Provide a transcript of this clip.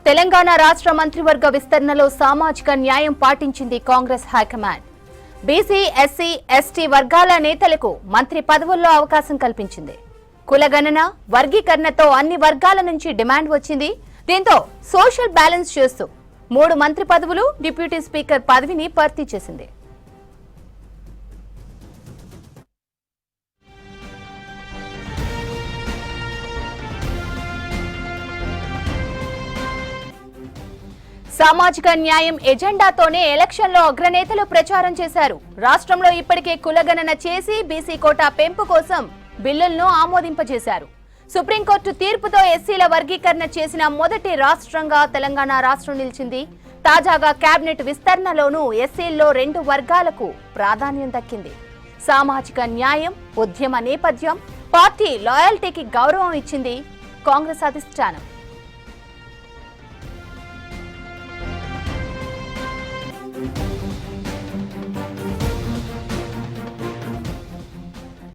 తెలంగాణ రాష్ట్ర మంత్రివర్గ విస్తరణలో సామాజిక న్యాయం పాటించింది Congress high command. BC, SC, ST వర్గాల నేతలకు మంత్రి పదవుల్లో అవకాశం కల్పించింది. కులగణన, వర్గీకరణతో అన్ని వర్గాల నుంచి డిమాండ్ వచ్చింది. దీంతో సోషల్ బ్యాలెన్స్ చేస్తూ 3 మంత్రి పదవులు, డిప్యూటీ స్పీకర్ పదవిని భర్తీ చేసింది. సామాజిక న్యాయం ఎజెండాతోనే ఎలక్షన్లో అగ్రనేతలు ప్రచారం చేశారు. రాష్ట్రంలో ఇప్పటికే కులగణన చేసి బీసీ కోటా పెంపు కోసం బిల్లులను ఆమోదింపజేశారు. సుప్రీంకోర్టు తీర్పుతో ఎస్సీల వర్గీకరణ చేసిన మొదటి రాష్ట్రంగా తెలంగాణ రాష్ట్రం నిలిచింది. తాజాగా కేబినెట్ విస్తరణలోనూ ఎస్సీల్లో 2 వర్గాలకు ప్రాధాన్యం దక్కింది. సామాజిక న్యాయం, ఉద్యమ నేపథ్యం, పార్టీ లాయల్టీకి గౌరవం ఇచ్చింది కాంగ్రెస్ అధిష్టానం.